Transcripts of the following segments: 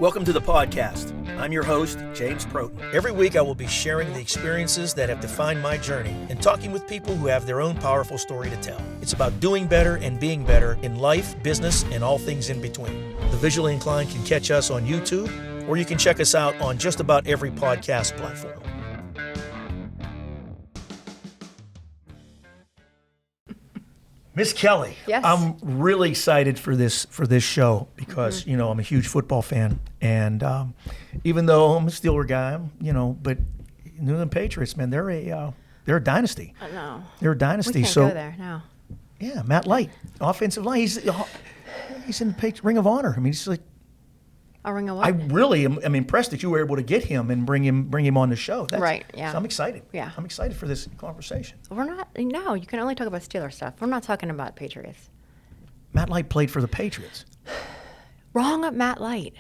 Welcome to the podcast. I'm your host, James Protin. Every week I will be sharing the experiences that have defined my journey and talking with people who have their own powerful story to tell. It's about doing better and being better in life, business, and all things in between. The visually inclined can catch us on YouTube, or you can check us out on just about every podcast platform. Miss Kelly, Yes. I'm really excited for this show because you know I'm a huge football fan, and even though I'm a Steeler guy, but New England Patriots, man, they're a dynasty. I know. They're a dynasty. We can't so go there, no. yeah, Matt Light, offensive line, he's in the Ring of Honor. I mean, he's like. A ring of what? I really am impressed that you were able to get him and bring him on the show. Right, yeah. So I'm excited. Yeah. I'm excited for this conversation. We're not, no, you can only talk about Steeler stuff. We're not talking about Patriots. Matt Light played for the Patriots. Wrong at Matt Light.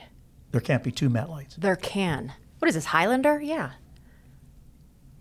There can't be two Matt Lights. There can. What is this, Highlander? Yeah.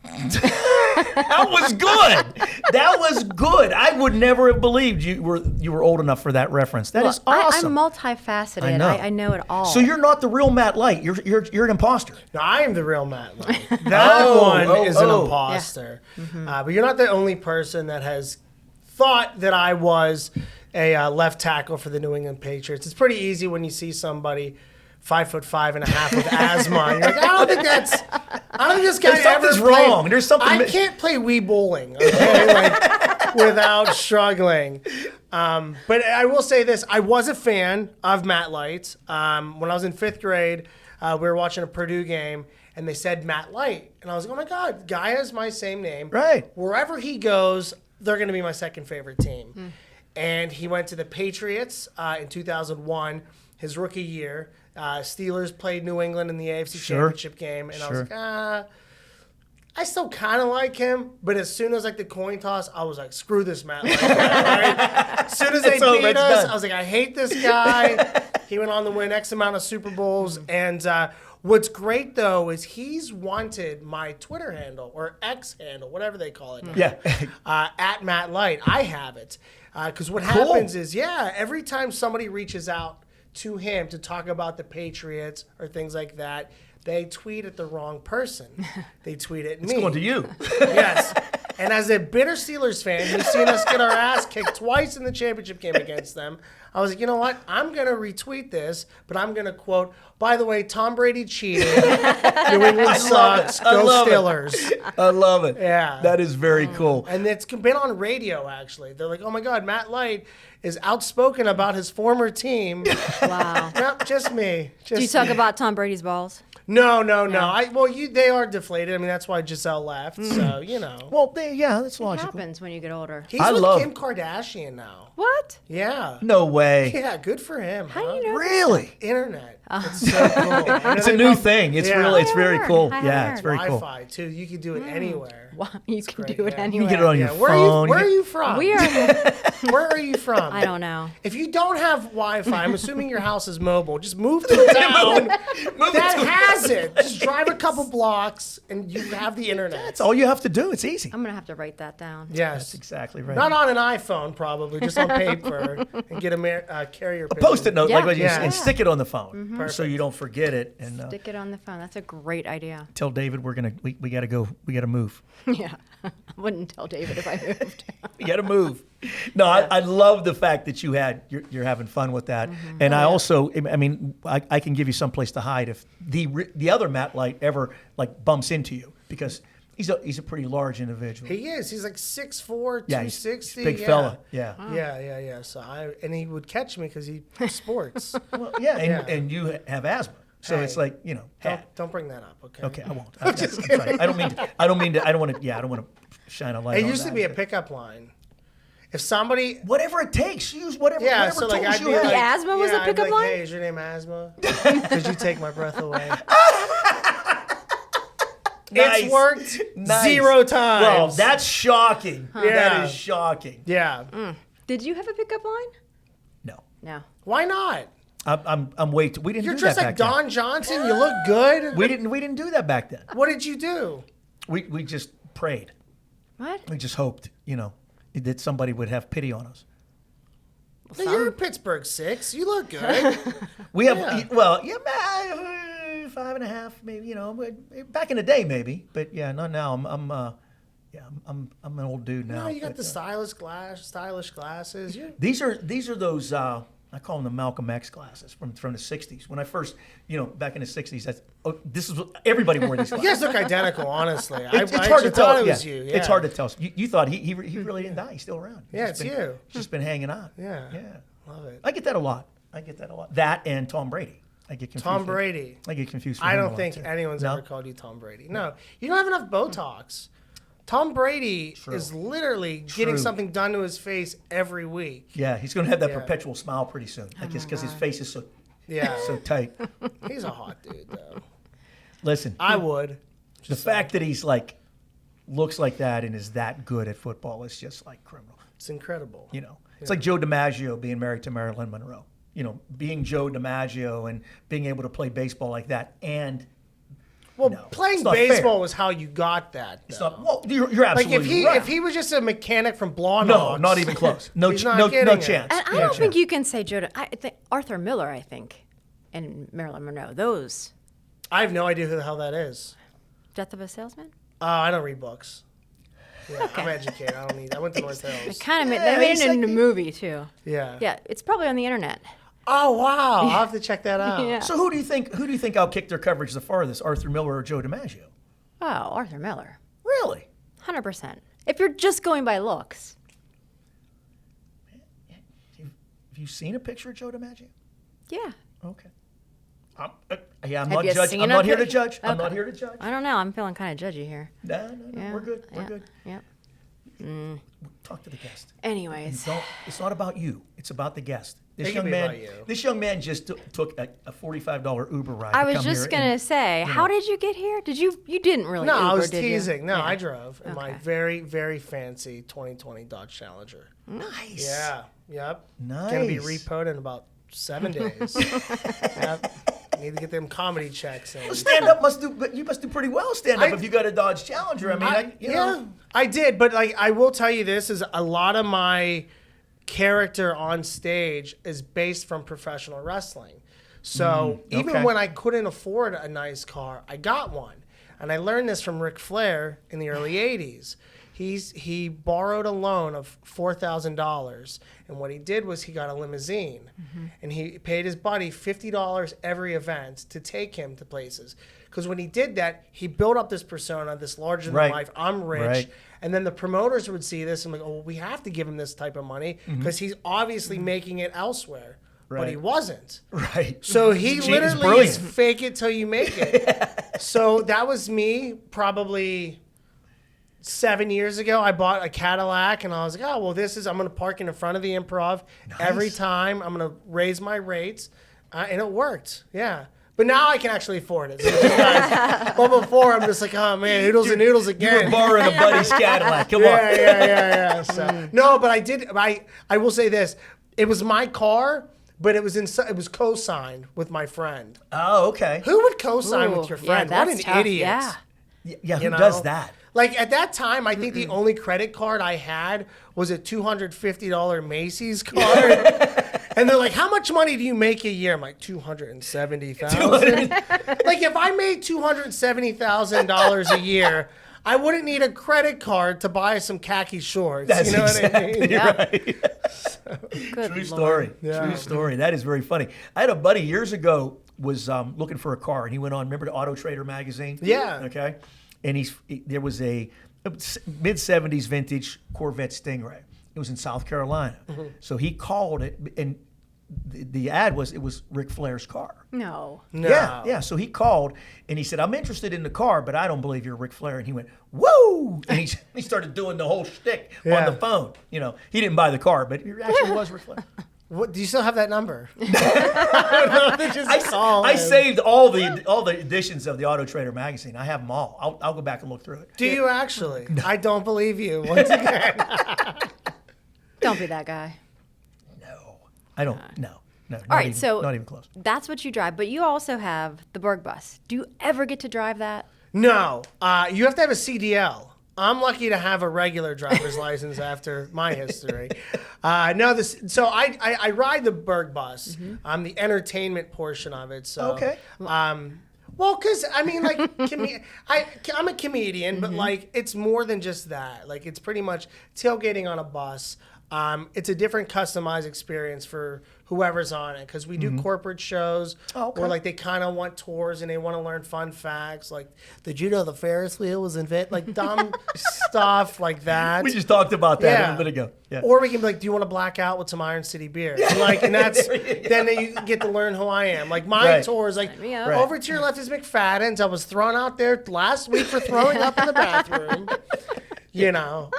That was good. That was good. I would never have believed you were old enough for that reference. That is awesome. I'm multifaceted. I know it all. So you're not the real Matt Light. You're an imposter. No, I am the real Matt Light. That one is an imposter. Yeah. Mm-hmm. But you're not the only person that has thought that I was a left tackle for the New England Patriots. It's pretty easy when you see somebody 5'5.5" with asthma. And you're like, I don't think this guy Something's ever played. wrong. There's something. I can't play Wii bowling, okay, without struggling. But I will say this: I was a fan of Matt Light. When I was in 5th grade, we were watching a Purdue game, and they said Matt Light, and I was like, "Oh my God, guy has my same name. Right. Wherever he goes, they're going to be my second favorite team." And he went to the Patriots in 2001, his rookie year. Steelers played New England in the AFC Championship game, and I was like, I still kind of like him, but as soon as the coin toss, I was like, screw this Matt Light guy, right? As soon as they beat us, I was like, I hate this guy. He went on to win X amount of Super Bowls, and what's great though is he's wanted my Twitter handle or X handle, whatever they call it now. Yeah. At Matt Light. I have it because what happens is, every time somebody reaches out to him to talk about the Patriots or things like that, they tweet at the wrong person. They tweet at me. It's going to you. Yes. And as a bitter Steelers fan who's seen us get our ass kicked twice in the championship game against them, I was like, you know what? I'm going to retweet this, but I'm going to quote, by the way, Tom Brady cheated. New England sucks. Go Steelers. I love it. Yeah. That is very cool. And it's been on radio, actually. They're like, oh, my God, Matt Light is outspoken about his former team. Wow. No, just me. Do you talk about Tom Brady's balls? No. They are deflated. I mean, that's why Giselle left. So, you know. Well, that's What logical. happens when you get older? He's with Kim Kardashian now. What? Yeah. No way. Yeah, good for him. How do you know? Really? Internet. It's so cool. It's a new thing. It's really, it's very cool. I Yeah, haven't it's very cool. Wi-Fi, too. You can do it anywhere. Wow, you can great, do it yeah. anywhere. You can get it on your phone. Where are you from? We are. Where are you from? I don't know. If you don't have Wi-Fi, I'm assuming your house is mobile. Just move to a town that has it. Just drive a couple blocks and you have the internet. That's all you have to do. It's easy. I'm gonna have to write that down. Yes. That's exactly right. Not on an iPhone, probably, just on paper, and get a carrier pigeon. Post-it note, Yeah. and stick it on the phone so you don't forget it. And Stick it on the phone. That's a great idea. tell David we gotta go. We gotta move. Yeah. I wouldn't tell David if I moved. You gotta move. No, I love the fact that you're having fun with that. And I also, I can give you some place to hide if the other Matt Light ever bumps into you because he's a pretty large individual. He is. He's like 6'4", 260. He's a big fella. Yeah. Yeah. So he would catch me because he sports. Well, and you have asthma. So it's Don't bring that up, okay? Okay, I won't. I'm sorry. I don't mean to. I don't want to shine a light. It on used to that. be a pickup line. If somebody, whatever it takes, use whatever. yeah, whatever so like tools I'd you be have. like, asthma was a I'd be pickup like, line? Hey, is your name Asthma? Could you take my breath away? Nice. It's worked Nice. 0 times. Well, that's shocking. Yeah. That is shocking. yeah. Did you have a pickup line? No, No. Why not? I'm way too. We didn't You're do dressed that like back Don Johnson. You look good. then. We didn't do that back then. What did you do? We just prayed. What? We just hoped, that somebody would have pity on us. You're a Pittsburgh 6. You look good. We have, man, 5.5, maybe, you know, back in the day maybe, but yeah, not now. I'm an old dude now. No, you got the stylish glasses. These are those I call them the Malcolm X glasses from the 60s. When I first, you know, back in the 60s, this is everybody wore these glasses. You guys look identical, honestly. It's hard to tell. It was you. Yeah. It's hard to tell. You thought he really didn't die. He's still around. It's you. He's just been hanging out. Yeah. Yeah. Love it. I get that a lot. That and Tom Brady. I get confused. Tom Brady. I get confused. I don't think anyone's ever called you Tom Brady. No. You don't have enough Botox. Tom Brady is literally getting something done to his face every week. Yeah, he's going to have that perpetual smile pretty soon. I guess because his face is so tight. He's a hot dude, though. Listen, I would. The fact that he's like looks like that and is that good at football is just like criminal. It's incredible. You know, it's like Joe DiMaggio being married to Marilyn Monroe. You know, being Joe DiMaggio and being able to play baseball like that and. Well, playing baseball was how you got that. It's not. Well, you're absolutely right. If he was just a mechanic from Blonde, not even close. No chance. And I don't think you can say Joe. I think Arthur Miller. I think, and Marilyn Monroe. Those. I have no idea who the hell that is. Death of a Salesman. I don't read books. Yeah, I'm educated. I went to North Hills. It kind of made it into a movie too. Yeah. Yeah, it's probably on the internet. Oh wow! I'll have to check that out. Yeah. So who do you think outkicked their coverage the farthest, Arthur Miller or Joe DiMaggio? Oh, Arthur Miller. Really? 100%. If you're just going by looks. Have you seen a picture of Joe DiMaggio? Yeah. Okay. I'm not judging. I'm not here to judge. I'm not here to judge. I don't know. I'm feeling kind of judgy here. No. Yeah. We're good. We're good. Yeah. Talk to the guest. Anyways. It's not about you. It's about the guest. This young man just took a $45 Uber ride. I was just gonna say, how did you get here? You didn't really? No, Uber, I was did teasing. You? No, I drove in my very, very fancy 2020 Dodge Challenger. Nice. Yeah. Yep. Nice. Gonna be repoed in about 7 days. Yep. Need to get them comedy checks in. Well, stand up you must do pretty well stand up if you got a Dodge Challenger. I mean, I did, but like I will tell you this is a lot of my character on stage is based from professional wrestling. So even when I couldn't afford a nice car, I got one. And I learned this from Ric Flair in the early 80s. He borrowed a loan of $4,000, and what he did was he got a limousine, and he paid his buddy $50 every event to take him to places. Because when he did that, he built up this persona, this larger than life, I'm rich, and then the promoters would see this and like, oh, well, we have to give him this type of money because he's obviously making it elsewhere. But he wasn't. Right. So he literally is fake it till you make it. So that was me probably 7 years ago. I bought a Cadillac and I was like, oh, well, I'm going to park in the front of the Improv every time. I'm going to raise my rates. And it worked. Yeah. But now I can actually afford it. But before, I'm just like, oh, man, oodles and noodles again. You were borrowing a buddy's Cadillac. Come on. Yeah. So, no, but I did. I will say this. It was my car. But it was co-signed with my friend. Oh, okay. Who would co-sign with your friend? Yeah, what an tough. idiot. Yeah. Who does that? Like at that time, I think the only credit card I had was a $250 Macy's card. And they're like, how much money do you make a year? I'm like, $270,000. Like if I made $270,000 a year, I wouldn't need a credit card to buy some khaki shorts. That's you know what I mean? Right. True story. Yeah. True story. That is very funny. I had a buddy years ago was looking for a car, and he went on. Remember the Auto Trader magazine? Yeah. Okay. And there was a mid-70s vintage Corvette Stingray. It was in South Carolina. So he called it, and the ad was Ric Flair's car. No. Yeah. So he called and he said, "I'm interested in the car, but I don't believe you're Ric Flair." And he went, "Woo!" And he started doing the whole shtick on the phone. You know, he didn't buy the car, but it actually was Ric Flair. What, do you still have that number? I saved all the editions of the Auto Trader magazine. I have them all. I'll go back and look through it. Do you actually? No. I don't believe you. Once again. Don't be that guy. No, I don't. No. All right, so not even close. That's what you drive, but you also have the Burgh Bus. Do you ever get to drive that? No, you have to have a CDL. I'm lucky to have a regular driver's license after my history. So I ride the Burgh Bus. I'm the entertainment portion of it. So, okay. Well, because, I mean, like, I'm a comedian, but, like, it's more than just that. Like, it's pretty much tailgating on a bus. It's a different customized experience for whoever's on it, because we do corporate shows where, like, they kind of want tours and they want to learn fun facts. Like, did you know the Ferris wheel was invented? Like, dumb stuff like that. We just talked about that a little bit ago. Yeah. Or we can be like, do you want to black out with some Iron City beer? And, like, and that's then you get to learn who I am. Like, my tour is like, over to your left is McFadden's. I was thrown out there last week for throwing up in the bathroom. You know,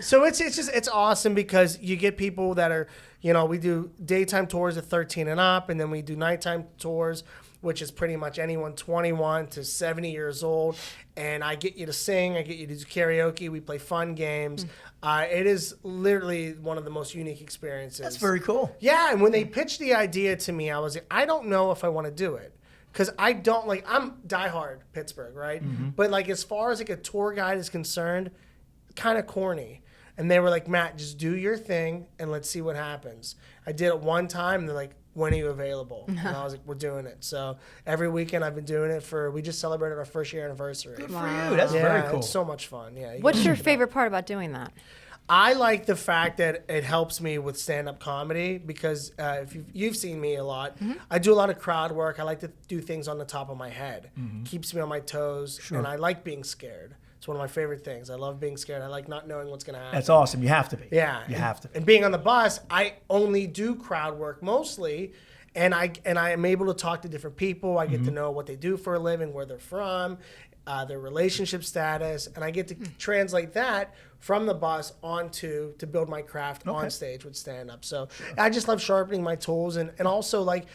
so it's awesome because you get people that are, you know, we do daytime tours at 13 and up, and then we do nighttime tours, which is pretty much anyone 21 to 70 years old. And I get you to sing, I get you to do karaoke, we play fun games. It is literally one of the most unique experiences. That's very cool. Yeah, and when they pitched the idea to me, I was like, I don't know if I want to do it. Because I don't, like, I'm diehard Pittsburgh, right? But, like, as far as, like, a tour guide is concerned, kind of corny. And they were like, Matt, just do your thing and let's see what happens. I did it one time and they're like, when are you available? And I was like, we're doing it. So every weekend I've been doing it we just celebrated our first year anniversary. Good for you. That's very cool. It's so much fun. Yeah. What's your favorite part about doing that? I like the fact that it helps me with stand-up comedy because if you've seen me a lot, I do a lot of crowd work. I like to do things on the top of my head. Keeps me on my toes, and I like being scared. It's one of my favorite things. I love being scared. I like not knowing what's going to happen. That's awesome. You have to be. Yeah. You have to be. And being on the bus, I only do crowd work mostly, and I am able to talk to different people. I get to know what they do for a living, where they're from, their relationship status, and I get to translate that from the bus to build my craft on stage with stand-up. So I just love sharpening my tools, and also, like,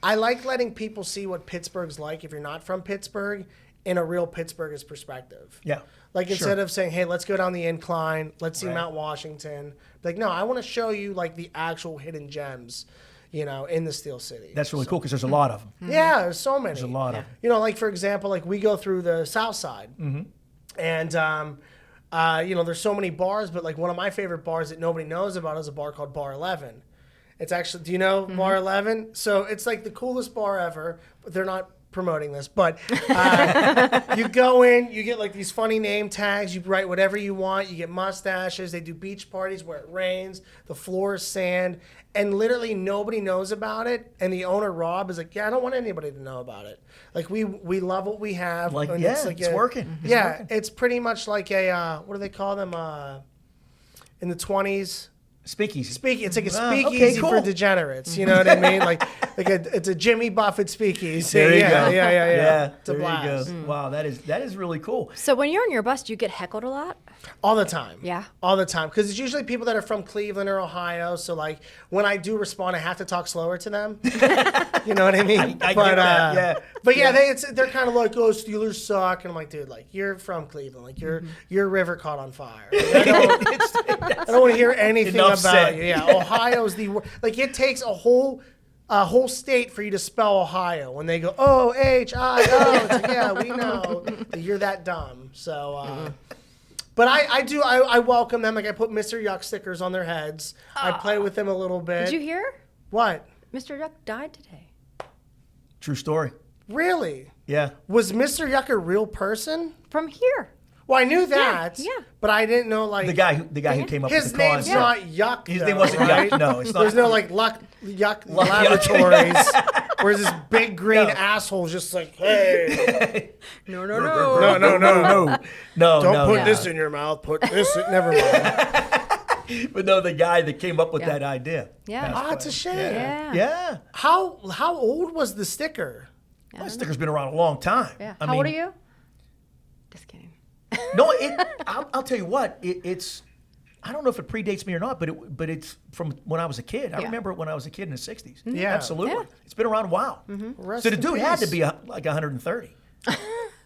I like letting people see what Pittsburgh's like if you're not from Pittsburgh in a real Pittsburghers perspective. Yeah. Like, instead of saying, hey, let's go down the incline, let's see Mount Washington. Like, no, I want to show you, like, the actual hidden gems, you know, in the Steel City. That's really cool because there's a lot of them. Yeah, there's so many. There's a lot of them. You know, like, for example, like, we go through the South Side. And, you know, there's so many bars, but, like, one of my favorite bars that nobody knows about is a bar called Bar 11. It's actually, do you know Bar 11? So it's, like, the coolest bar ever, but they're not promoting this, but you go in, you get like these funny name tags, you write whatever you want, you get mustaches, they do beach parties where it rains, the floor is sand, and literally nobody knows about it, and the owner, Rob, is like, yeah, I don't want anybody to know about it. Like, we love what we have. Like, and yeah, it's working. It's pretty much like a, what do they call them, in the 20s? Speakeasy. It's like a speakeasy for degenerates. You know what I mean? Like it's a Jimmy Buffett speakeasy. There you go. Yeah. It's a there blast. you go. Wow, that is really cool. So when you're on your bus, do you get heckled a lot? All the time. Yeah. All the time. Because it's usually people that are from Cleveland or Ohio. So, like, when I do respond, I have to talk slower to them. You know what I mean? I get that. Yeah. But yeah, they're kind of like, oh, Steelers suck. And I'm like, dude, like, you're from Cleveland. Like, your river caught on fire. Like, I don't want to hear anything about you. Yeah, Ohio's the worst. Like, it takes a whole state for you to spell Ohio. When they go, O-H-I-O, it's like, yeah, we know that you're that dumb. So, but I welcome them. Like, I put Mr. Yuck stickers on their heads. I play with them a little bit. Did you hear? What? Mr. Yuck died today. True story. Really? Yeah. Was Mr. Yuck a real person? From here. Well, I knew that. Yeah. But I didn't know, like, The guy who came up with his the name's concept. not Yuck. His though, name wasn't right? Yuck. No, it's not. There's no like Yuck Laboratories where this big green asshole's just like, hey. No. No. Don't put this no. in your mouth. Put this in. Never mind. But no, the guy that came up with that idea. Yeah. Oh, it's a shame. Yeah. How old was the sticker? Well, that sticker's been around a long time. Yeah. I How mean, old are you? Just kidding. No, I'll tell you what. It's I don't know if it predates me or not, but it's from when I was a kid. I remember it when I was a kid in the 60s. Yeah. Absolutely. Yeah. It's been around a while. Rest So the in dude had to peace. be like 130.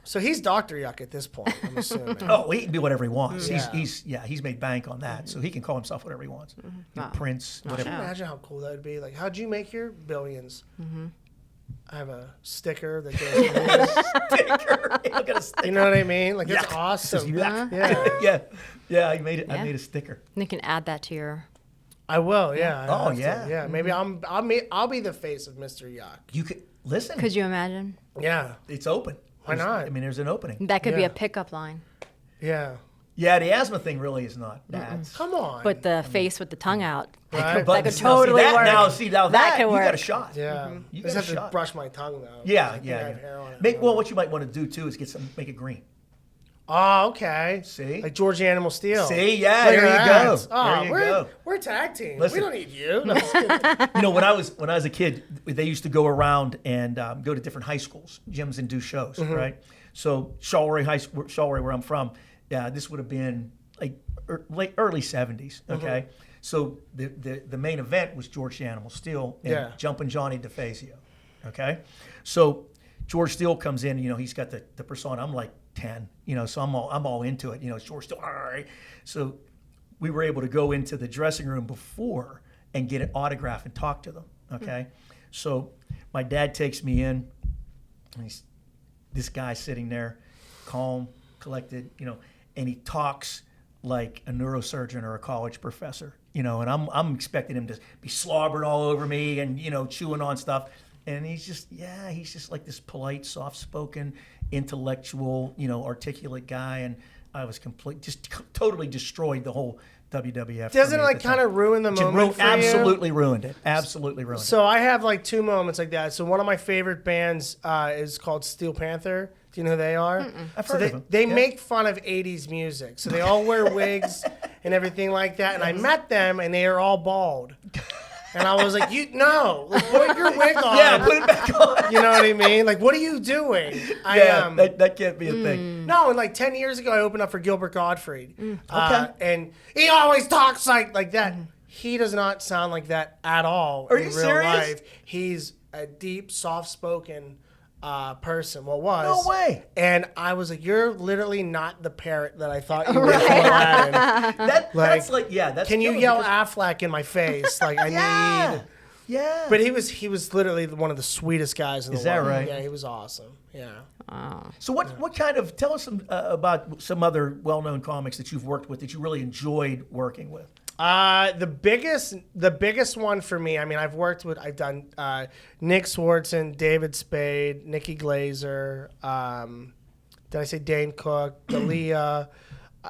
So he's Dr. Yuck at this point, I'm assuming. Oh, he can be whatever he wants. Yeah. He's made bank on that, so he can call himself whatever he wants. Prince, Can whatever. you imagine how cool that would be? Like, how'd you make your billions? I have a sticker that goes with this. Look at a sticker. You know what I mean? Like, it's awesome. Yeah. I made it. I made a sticker. And you can add that to your. I will, yeah. Oh, I have to. yeah. Yeah, maybe I'll be the face of Mr. Yuck. You could. listen. Could you imagine? Yeah. It's open. Why not? I mean, there's an opening. That could be Yeah. a pickup line. Yeah. Yeah, the asthma thing really is not bad. Come on. But the face with the tongue out. Right. But That could see, totally that, work. Now, see, now that could you got a work. shot. yeah. You I got just a have to shot. brush my tongue though. Yeah, I think I yeah. have hair on it. Well, what you might want to do too is make it green. Oh, okay. See? Like George Animal Steel. See, yeah, Look there at you that. go. Oh, There you go. we're tag team. Listen. We don't need you. No, just kidding. You know, when I was a kid, they used to go around and go to different high schools, gyms, and do shows, right? So Shawray, where I'm from, this would have been like early 70s, okay? So the main event was George the Animal Steel and Jumpin' Johnny DeFazio, okay? So George Steele comes in, you know, he's got the persona. I'm like 10, you know, so I'm all into it. You know, it's George Steele. All right. So we were able to go into the dressing room before and get an autograph and talk to them, okay? So my dad takes me in, and he's this guy sitting there, calm, collected, you know, and he talks like a neurosurgeon or a college professor, you know, and I'm expecting him to be slobbering all over me and, you know, chewing on stuff. And he's just like this polite, soft-spoken, intellectual, you know, articulate guy. And I was totally destroyed the whole WWF. Doesn't it like kind of ruin the moment for you? Absolutely ruined it. Absolutely ruined it. So I have like two moments like that. So one of my favorite bands is called Steel Panther. Do you know who they are? I've heard of them. They make fun of 80s music. So they all wear wigs and everything like that. And I met them and they are all bald. And I was like, put your wig on. Yeah, put it back on. You know what I mean? Like, what are you doing? That can't be a thing. No, and like 10 years ago, I opened up for Gilbert Gottfried. Okay. And he always talks like that. He does not sound like that at all Are in you real serious? life. He's a deep, soft-spoken person. Well, was. No way. And I was like, you're literally not the parrot that I thought you were from Aladdin. That's Can you true, yell because- Affleck in my face? Like, I need... Yeah. But he was literally one of the sweetest guys in the world. Is that right? Yeah, he was awesome. Yeah. So what kind of, tell us about some other well-known comics that you've worked with that you really enjoyed working with. The biggest one for me, I mean, I've done Nick Swartzen, David Spade, Nikki Glazer, did I say Dane Cook, Dalia,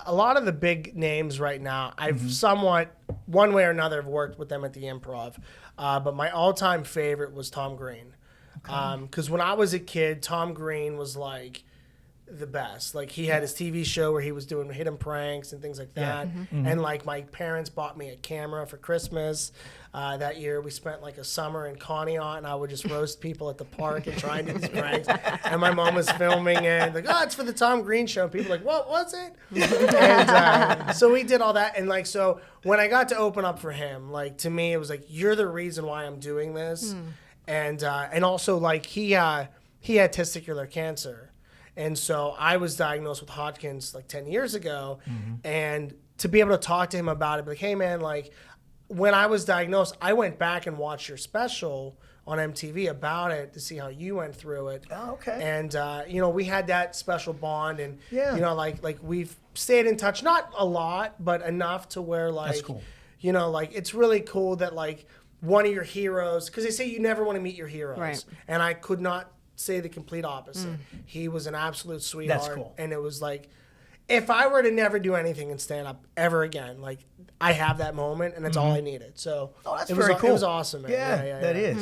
a lot of the big names right now. I've somewhat, one way or another, have worked with them at the Improv. But my all-time favorite was Tom Green. Because when I was a kid, Tom Green was like the best. Like he had his TV show where he was doing hidden pranks and things like that. And like my parents bought me a camera for Christmas. That year we spent like a summer in Conneaut and I would just roast people at the park and try and do these pranks. And my mom was filming it. Like, oh, it's for the Tom Green show. And people were like, what was it? And so we did all that. And like, so when I got to open up for him, like to me, it was like, you're the reason why I'm doing this. And also like he had testicular cancer. And so I was diagnosed with Hodgkin's like 10 years ago. And to be able to talk to him about it, like, hey man, like when I was diagnosed, I went back and watched your special on MTV about it to see how you went through it. Oh, okay. And, you know, we had that special bond and, Yeah. you know, like we've stayed in touch, not a lot, but enough to where like, That's cool. you know, like it's really cool that like one of your heroes, because they say you never want to meet your heroes. Right. And I could not say the complete opposite. He was an absolute sweetheart. That's cool. And it was like, if I were to never do anything in stand-up ever again, like I have that moment and that's all I needed. So That's it was, very cool. It was awesome, man. Yeah, that is.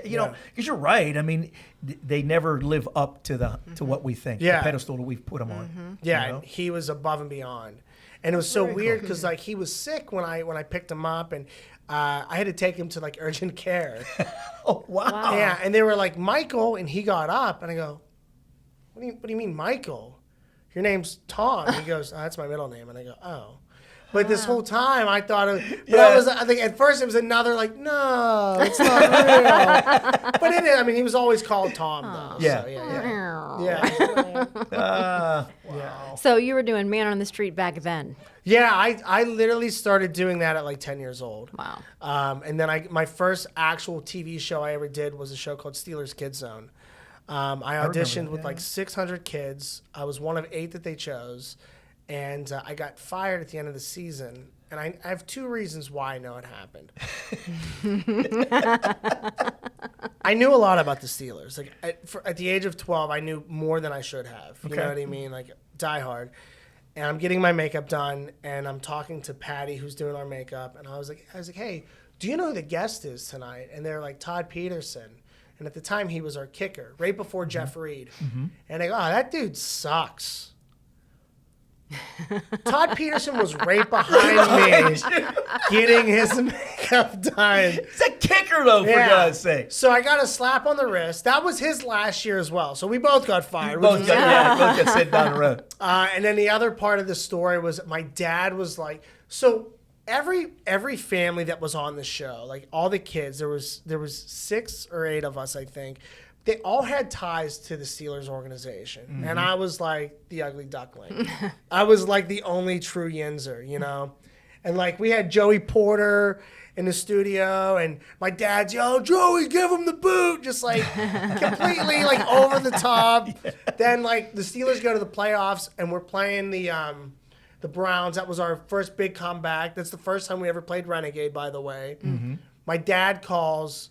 You know, because you're right. I mean, they never live up to what we think. Yeah. The pedestal that we've put them on. Yeah, you know? and he was above and beyond. And it was so weird because like he was sick when I picked him up and I had to take him to like urgent care. Oh wow. Yeah, and they were like, Michael, and he got up and I go, what do you mean Michael? Your name's Tom. He goes, oh, that's my middle name. And I go, oh. But this whole time I thought I think at first it was another like, no, it's not real. But it is. I mean, he was always called Tom though. Yeah. So, yeah. Wow. So you were doing Man on the Street back then. Yeah, I literally started doing that at like 10 years old. Wow. And then my first actual TV show I ever did was a show called Steelers Kid Zone. I auditioned with like 600 kids. I was one of 8 that they chose. And I got fired at the end of the season. And I have 2 reasons why I know it happened. I knew a lot about the Steelers. Like at the age of 12, I knew more than I should have. You know what I mean? Like diehard. And I'm getting my makeup done, and I'm talking to Patty, who's doing our makeup, and I was like, hey, do you know who the guest is tonight? And they're like, Todd Peterson. And at the time, he was our kicker, right before Jeff Reed. And I go, that dude sucks. Todd Peterson was right behind me getting his makeup done. He's a kicker, though, for God's sake. So I got a slap on the wrist. That was his last year as well. So we both got fired. Both got sent down the road. And then the other part of the story was my dad was like, so every family that was on the show, like all the kids, there was 6 or 8 of us, I think. They all had ties to the Steelers organization. And I was like the ugly duckling. I was like the only true Yinzer, you know? And like we had Joey Porter in the studio, and my dad's, yo, Joey, give him the boot. Just like completely like over the top. Then like the Steelers go to the playoffs, and we're playing the Browns. That was our first big comeback. That's the first time we ever played Renegade, by the way. My dad calls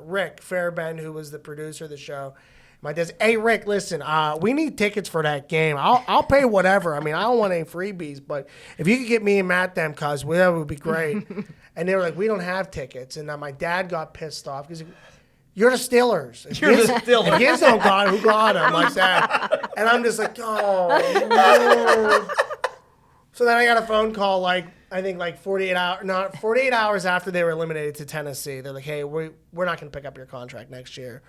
Rick Fairbairn, who was the producer of the show. My dad's, hey, Rick, listen, we need tickets for that game. I'll pay whatever. I mean, I don't want any freebies, but if you could get me and Matt them, cuz, that would be great. And they were like, we don't have tickets. And my dad got pissed off because you're the Steelers. If his don't got it, who got them like that? And I'm just like, oh, no. So then I got a phone call, I think 48 hours after they were eliminated to Tennessee. They're like, hey, we're not going to pick up your contract next year.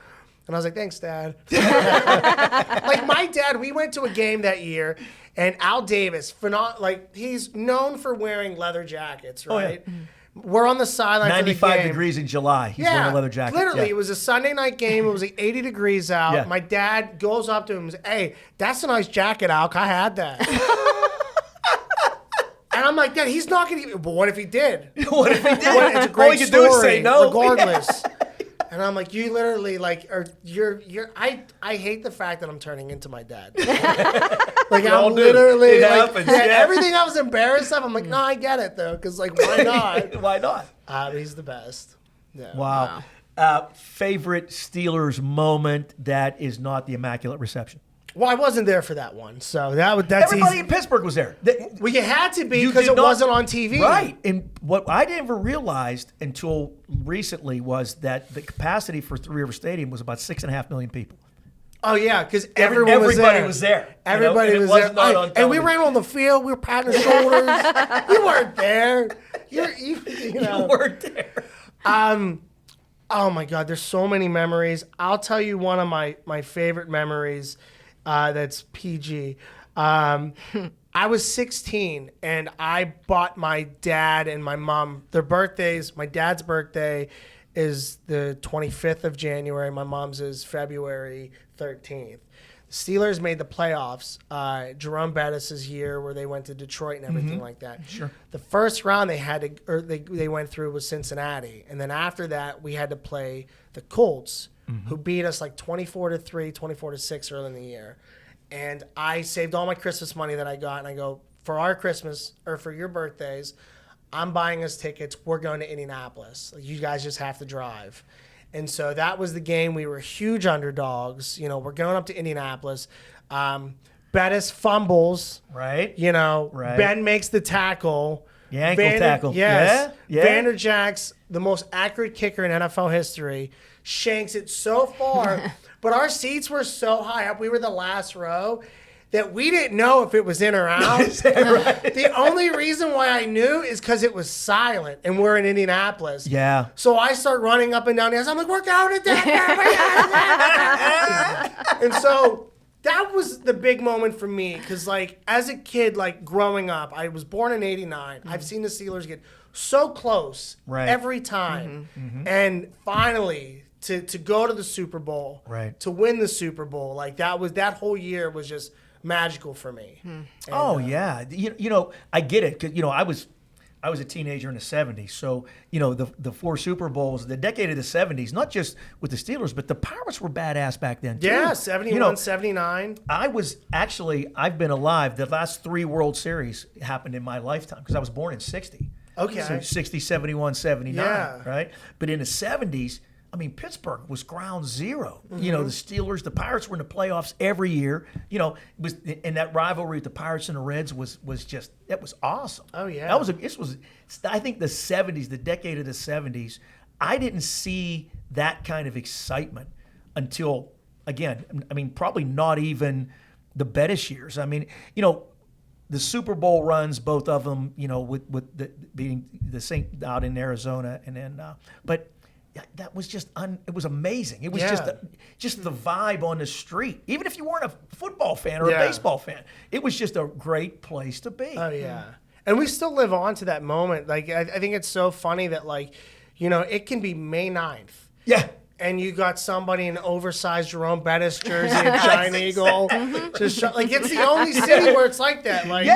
And I was like, thanks, Dad. Like my dad, we went to a game that year, and Al Davis, he's known for wearing leather jackets, right? Oh, yeah. We're on the sideline. 95 degrees in July. He's wearing a leather jacket. Literally, it was a Sunday night game. It was like 80 degrees out. Yeah. My dad goes up to him and says, hey, that's a nice jacket, Al. I had that. And I'm like, Dad, he's not going to. But what if he did? What if he did? It's a great All you can story, do is say no. Regardless. And I'm like, you literally I hate the fact that I'm turning into my dad. I'm literally it happens. Everything I was embarrassed of. I'm like, no, I get it though, because why not? Why not? He's the best. Yeah. Wow. Favorite Steelers moment that is not the Immaculate Reception? Well, I wasn't there for that one, so that's everybody easy. in Pittsburgh was there. Well, you had to be because it wasn't on TV, right? And what I never realized until recently was that the capacity for Three River Stadium was about 6.5 million people. Oh yeah, because everybody was there. Everybody was there, and we ran on the field. We were patting the shoulders. You weren't there. You weren't there. Oh my God, there's so many memories. I'll tell you one of my favorite memories. That's PG. I was 16, and I bought my dad and my mom their birthdays. My dad's birthday is the 25th of January. My mom's is February 13th. The Steelers made the playoffs. Jerome Bettis' year, where they went to Detroit and everything like that. Sure. The first round they went through was Cincinnati, and then after that we had to play the Colts, who beat us 24-3, 24-6 early in the year. And I saved all my Christmas money that I got, and I go, for our Christmas, or for your birthdays, I'm buying us tickets. We're going to Indianapolis. You guys just have to drive. And so that was the game. We were huge underdogs. We're going up to Indianapolis. Bettis fumbles. Right. Right. Ben makes the tackle. The ankle tackle. Yes. Yeah. Vanderjagt's the most accurate kicker in NFL history. Shanks it so far, but our seats were so high up. We were the last row that we didn't know if it was in or out. Is that right? The only reason why I knew is because it was silent, and we're in Indianapolis. Yeah. So I start running up and down the house. I'm like, we're going to that. And so that was the big moment for me, because as a kid, growing up, I was born in '89. I've seen the Steelers get so close every time, and finally to go to the Super Bowl, to win the Super Bowl, that whole year was just magical for me. And, yeah, I get it, because I was a teenager in the 70s, so the 4 Super Bowls, the decade of the 70s, not just with the Steelers, but the Pirates were badass back then too. Yeah, 71, 79. I've been alive. The last 3 World Series happened in my lifetime, because I was born in 60. Okay. So 60, 71, 79, right? But in the 70s, mean, Pittsburgh was ground zero. You know, the Steelers, the Pirates were in the playoffs every year. You know, and that rivalry with the Pirates and the Reds was just, that was awesome. Oh, yeah. This was, I think the 70s, the decade of the 70s, I didn't see that kind of excitement until, again, I mean, probably not even the Bettis years. I mean, you know, the Super Bowl runs, both of them, you know, with being the Saint out in Arizona, and then, but that was just it was amazing. It was just the vibe on the street. Even if you weren't a football fan or a baseball fan, it was just a great place to be. Oh yeah, and we still live on to that moment. Like I think it's so funny that, like, you know, it can be May 9th. Yeah. And you got somebody in an oversized Jerome Bettis jersey, a giant eagle. Just like, it's the only city where it's like that. Like,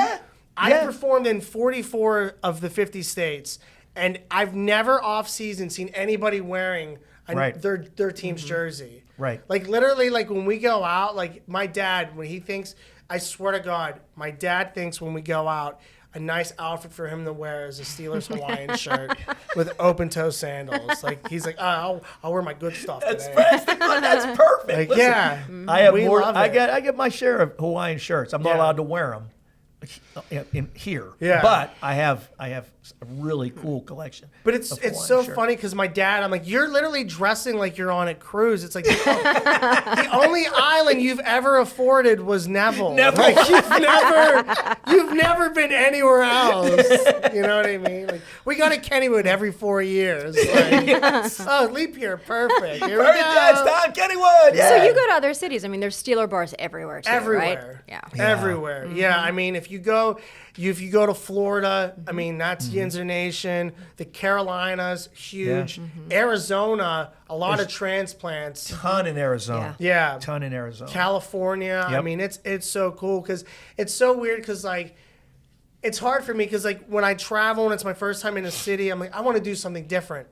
I performed in 44 of the 50 states, and I've never off season seen anybody wearing their team's jersey. Right. Like, literally, like, when we go out, like, my dad, when he thinks, I swear to God, my dad thinks when we go out, a nice outfit for him to wear is a Steelers Hawaiian shirt with open-toe sandals. Like, he's like, oh, I'll wear my good stuff today. That's perfect. Like, Listen, I have more. I get my share of Hawaiian shirts. I'm not allowed to wear them here. Yeah. But I have a really cool collection. But it's so funny because my dad, I'm like, you're literally dressing like you're on a cruise. It's like the only island you've ever afforded was Neville. Like, you've never been anywhere else. You know what I mean? Like, we go to Kennywood every 4 years. Like, oh, leap year, perfect. Here we go. It's time, Kennywood. Yeah. So you go to other cities. I mean, there's Steeler bars everywhere too, Everywhere. right? Yeah. Everywhere. Yeah. I mean, if you go to Florida, I mean, that's Yinzer Nation. The Carolinas, huge. Arizona, a lot of transplants. Ton in Arizona. Yeah. Ton in Arizona. California. Yep. I mean, it's so cool because it's so weird because, like, it's hard for me because, like, when I travel and it's my first time in a city, I'm like, I want to do something different.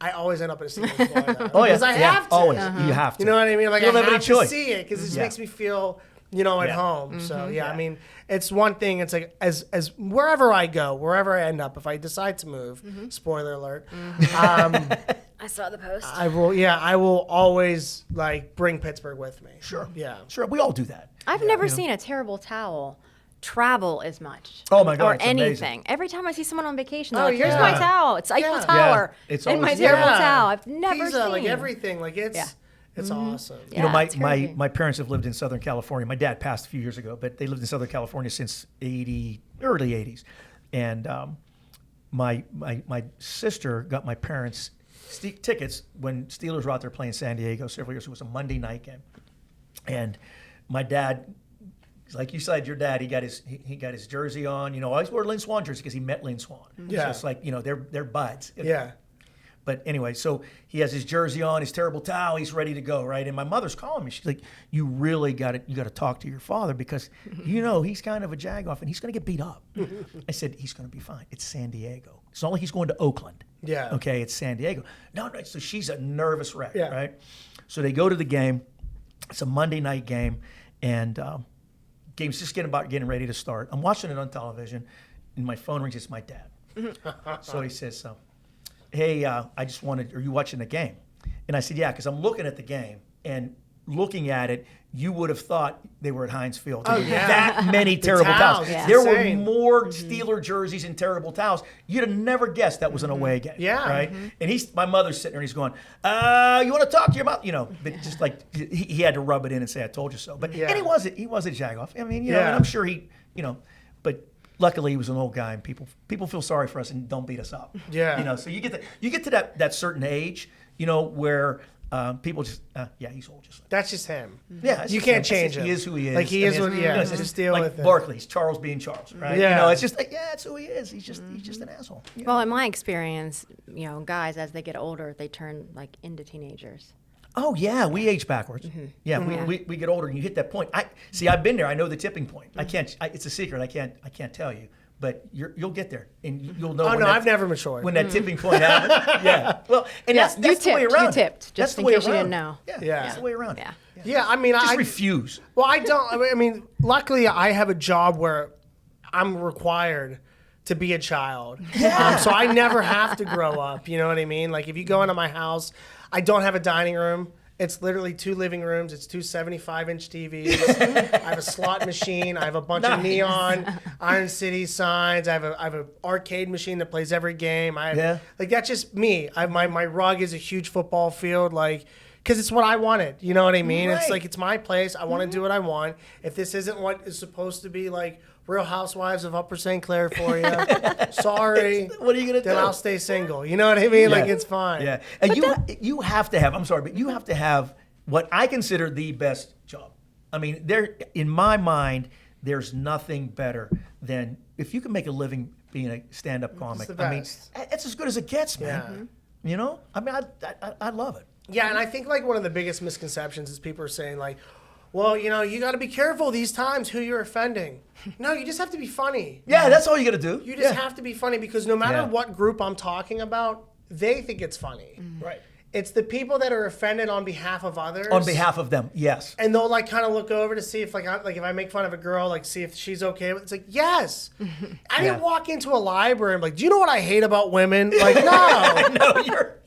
I always end up in a city in Florida. Oh, yeah. Because I have to. Always. You have to. You know what I mean? Like, you don't I have any have to choice. see it because it just makes me feel, you know, at home. So, I mean, it's one thing. It's like, as wherever I go, wherever I end up, if I decide to move, spoiler alert, I saw the post. I will always, like, bring Pittsburgh with me. Sure. Yeah. Sure. We all do that. I've never seen a terrible towel travel as much. Oh my God, or it's anything. amazing. Every time I see someone on vacation, they're like, here's yeah. my towel. It's Eiffel Tower. It's and my always- terrible Yeah. towel. I've never Pizza, seen. like, everything. Like, it's awesome. You know, it's crazy. my parents have lived in Southern California. My dad passed a few years ago, but they lived in Southern California since early 80s. And my sister got my parents tickets when Steelers were out there playing San Diego several years ago. It was a Monday night game. And my dad, like you said, your dad, he got his jersey on. You know, I always wore Lynn Swan jersey because he met Lynn Swan. Yeah. So it's like, you know, they're buds. Yeah. But anyway, so he has his jersey on, his terrible towel, he's ready to go, right? And my mother's calling me. She's like, you really got to talk to your father because, you know, he's kind of a jagoff and he's going to get beat up. I said, he's going to be fine. It's San Diego. It's not like he's going to Oakland. Yeah. Okay, it's San Diego. No. So she's a nervous wreck, Yeah. right? So they go to the game. It's a Monday night game, and game's just getting ready to start. I'm watching it on television, and my phone rings. It's my dad. So he says, hey, I just wanted, are you watching the game? And I said, yeah, because I'm looking at the game, and looking at it, you would have thought they were at Heinz Field. Oh, yeah. That many terrible towels. Yeah. There Insane. were more Steeler jerseys and terrible towels. You'd have never guessed that was an away game. Yeah. Right? And my mother's sitting there, and he's going, you want to talk to your mom? You know, but just like, he had to rub it in and say, I told you so. But, and he was a jagoff. I mean, you know, and I'm sure he, you know, but luckily he was an old guy, and people feel sorry for us and don't beat us up. Yeah. You know, so you get to that certain age, you know, where people just, he's old just like That's just him. yeah, You can't change him. He is who he is. Like, he is what, it's just deal like with it. Barkley's Charles being Charles, right? Yeah. You know, it's just like, that's who he is. He's just an asshole. You know? Well, in my experience, you know, guys, as they get older, they turn, like, into teenagers. Oh yeah, we age backwards. Yeah, we get older and you hit that point. I've been there. I know the tipping point. It's a secret. I can't tell you. But you'll get there, and you'll know. Oh, no, I've never matured. When that tipping point happens. Yeah. Well, and that's the way around. You tipped, That's just the in way case you around. didn't know. Yeah. That's the way around. Yeah. Yeah, I mean, Just refuse. Well, I don't. I mean, luckily, I have a job where I'm required to be a child. So I never have to grow up. You know what I mean? Like, if you go into my house, I don't have a dining room. It's literally 2 living rooms. It's 2 75-inch TVs. I have a slot machine. I have a bunch of neon Iron City signs. I have an arcade machine that plays every game. Like, that's just me. My rug is a huge football field, like, because it's what I wanted. You know what I mean? Right. It's like, it's my place. I want to do what I want. If this isn't what is supposed to be like Real Housewives of Upper St. Clair for you, sorry. What are you gonna do? Then I'll stay single. You know what I mean? Like, it's fine. Yeah, and you have to have. I'm sorry, but you have to have what I consider the best job. I mean, in my mind, there's nothing better than if you can make a living being a stand-up comic. the I mean, best. it's as good as it gets, man. Yeah. You know, I mean, I love it. Yeah, and I think like one of the biggest misconceptions is people are saying like, well, you know, you got to be careful these times who you're offending. No, you just have to be funny. Yeah, that's all you got to do. You just have to be funny because no matter what group I'm talking about, they think it's funny. Right. It's the people that are offended on behalf of others. On behalf of them, yes. And they'll like kind of look over to see if if I make fun of a girl, like see if she's okay with it. It's like, yes. I didn't walk into a library and be like, do you know what I hate about women? Like, no. No,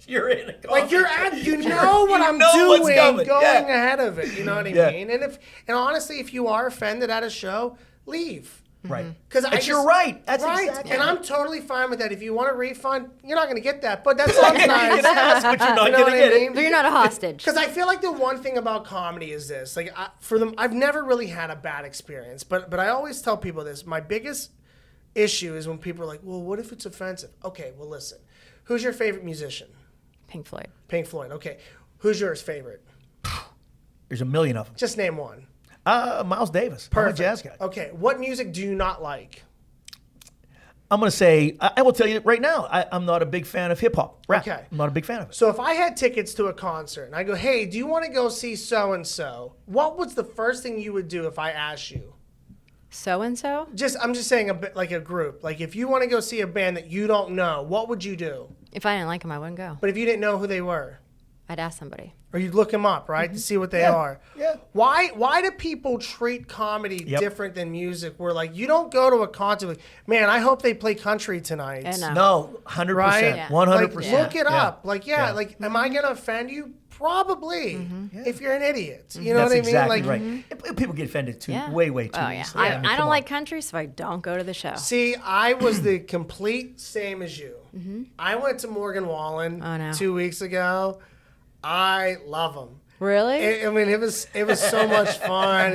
you're in a Like you know what I'm doing going ahead of it. You know what I mean? And honestly, if you are offended at a show, leave. Right. Because you're right. That's right. exactly. And I'm totally fine with that. If you want a refund, you're not going to get that. But that's sometimes. That's what you're not You know going to what I get. mean? But you're not a hostage. Because I feel like the one thing about comedy is this. Like I've never really had a bad experience. But I always tell people this. My biggest issue is when people are like, well, what if it's offensive? Okay, well, listen. Who's your favorite musician? Pink Floyd. Pink Floyd. Okay. Who's yours favorite? There's a million of them. Just name one. Miles Davis. Perfect. I'm a jazz guy. Okay. What music do you not like? I'm going to say, I will tell you right now, I'm not a big fan of hip-hop, rap. Okay. I'm not a big fan of it. So if I had tickets to a concert and I go, hey, do you want to go see so-and-so? What was the first thing you would do if I asked you? So-and-so? I'm just saying a bit like a group. Like if you want to go see a band that you don't know, what would you do? If I didn't like them, I wouldn't go. But if you didn't know who they were? I'd ask somebody. Or you'd look them up, right, to see what they are. Yeah. Why do people treat comedy different than music? Where like you don't go to a concert like, man, I hope they play country tonight. No, 100%. Right? Yeah. 100%. Like, look it up. Like, like, am I gonna offend you? Probably. If you're an idiot. You know That's what I mean? exactly Like, right. People get offended too, Yeah. way too Oh, yeah. easily. I mean, don't come like on. country, so I don't go to the show. see, I was the complete same as you. I went to Morgan Wallen 2 weeks ago. I love them. Really? I mean, it was so much fun.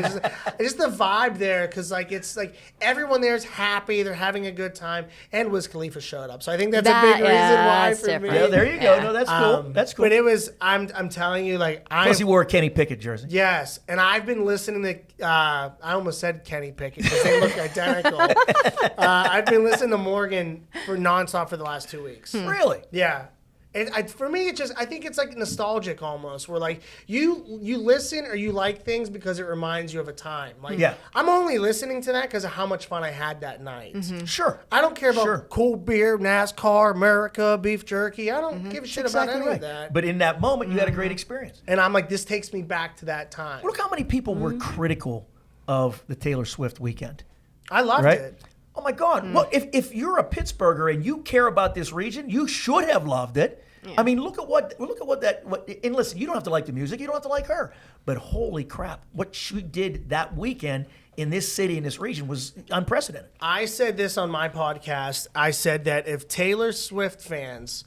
It's just the vibe there, because like it's like everyone there is happy, they're having a good time, and Wiz Khalifa showed up. So I think that's a big reason why that's for me. different. Yeah, there you go. No, that's cool. That's cool. But it was, I'm telling you, like Plus, he wore a Kenny Pickett jersey. yes, and I've been listening to. I almost said Kenny Pickett because they look identical. I've been listening to Morgan for nonstop for the last 2 weeks. Really? Yeah. For me, I think it's like nostalgic almost, where like you listen or you like things because it reminds you of a time. Like, I'm only listening to that because of how much fun I had that night. Sure. I don't care about cool beer, NASCAR, America, beef jerky. I don't give a shit about any of that. But in that moment, you had a great experience. And I'm like, this takes me back to that time. Look how many people were critical of the Taylor Swift weekend. I loved it. Oh my God! Well, if you're a Pittsburgher and you care about this region, you should have loved it. Yeah. I mean, look at what and listen, you don't have to like the music, you don't have to like her, but holy crap, what she did that weekend in this city, in this region, was unprecedented. I said this on my podcast. I said that if Taylor Swift fans,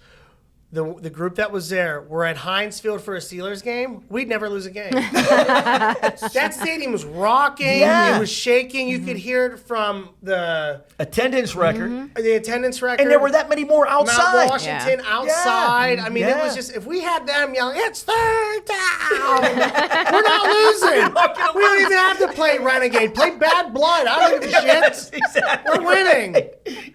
the group that was there, were at Heinz Field for a Steelers game, we'd never lose a game. That stadium was rocking. Yeah. It was shaking. You could hear it from the attendance record. The attendance record. And there were that many more outside. Mount Washington outside. I mean, it was just, if we had them yelling, it's third down, we're not losing. We don't even have to play Renegade. Play Bad Blood. I don't give a shit. Exactly. We're winning.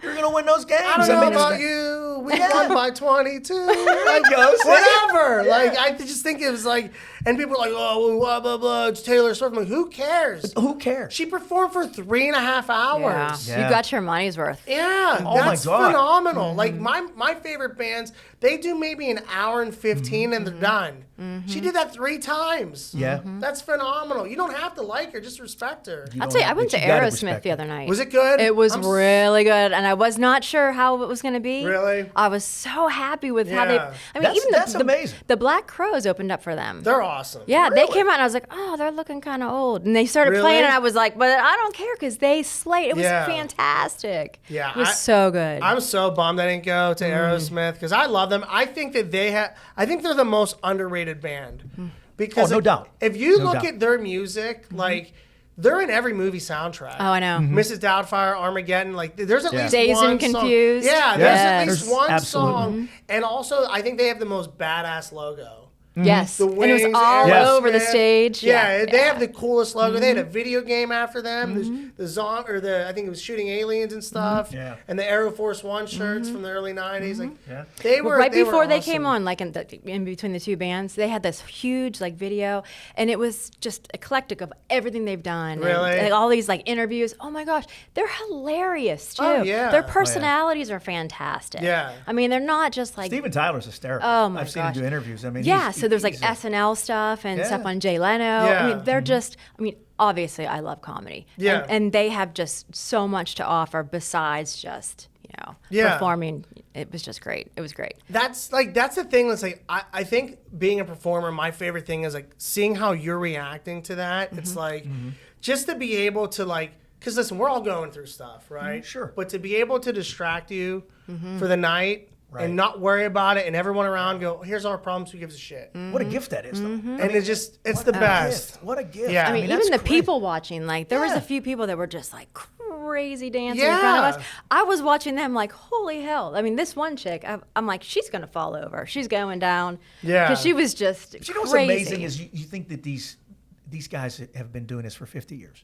You're going to win those games. I don't know about you. We won by 22. There you go. Whatever. Like, I just think it was like, And people are like, oh, blah, blah, blah, it's Taylor Swift. I'm like, who cares? Who cares? She performed for 3.5 hours. You got your money's worth. Yeah, Oh my that's God. phenomenal. Like my favorite bands, they do maybe an hour and 15 and they're done. She did that 3 times. Yeah. That's phenomenal. You don't have to like her, just respect her. I'll tell you, I went to you gotta Aerosmith respect the it. other night. Was it good? It was really good, and I was not sure how it was going to be. Really? I was so happy with how they. Yeah. I mean, That's amazing. The Black Crowes opened up for them. They're awesome. Yeah, Really? they came out and I was like, oh, they're looking kind of old. And they started Really? playing and I was like, but I don't care because they slayed. It was Yeah. fantastic. Yeah, It was so good. I'm so bummed I didn't go to Aerosmith because I love them. I think that I think they're the most underrated band. Because Oh, no doubt. If you No look doubt. at their music, like they're in every movie soundtrack. Oh, I know. Mrs. Doubtfire, Armageddon, like there's at least Dazed one and song. Confused. Yeah, there's Yes. at least There's- one absolutely. song. And also, I think they have the most badass logo. Yes. The And it was wings, all Yes. over the Aerosmith. stage. Yeah, they have the coolest logo. They had a video game after them. There's I think it was shooting aliens and stuff. Yeah. And the Air Force One shirts from the early '90s. Like Yeah. they were Right they were before they awesome. came on, like in between the two bands, they had this huge like video, and it was just eclectic of everything they've done. Really? And all these like interviews. Oh my gosh, they're hilarious too. Oh, yeah. Their personalities are fantastic. Yeah. I mean, they're not just like. Steven Tyler's hysterical. Oh my I've seen him gosh. do interviews. I mean, Yeah, he's- so there's like he's a- SNL stuff and Yeah. stuff on Jay Leno. Yeah. I mean, they're just. I mean, obviously, I love comedy. Yeah. And they have just so much to offer besides just Yeah. performing. It was just great. It was great. That's the thing that's like I think being a performer, my favorite thing is like seeing how you're reacting to that. It's like just to be able to like because listen, we're all going through stuff, right? Sure. But to be able to distract you for the night Right. and not worry about it and everyone around go, here's our problems, who gives a shit? What a gift that is, though. And it's the What a best. gift. What a gift. Yeah. I mean, that's even the crazy. people watching, like there was Yeah. a few people that were just like crazy dancing in front of Yeah. us. I was watching them like, holy hell. I mean, this one chick, I'm like, she's going to fall over. She's going down. Yeah. Because she was just But you know what's crazy. amazing is you think that these guys have been doing this for 50 years.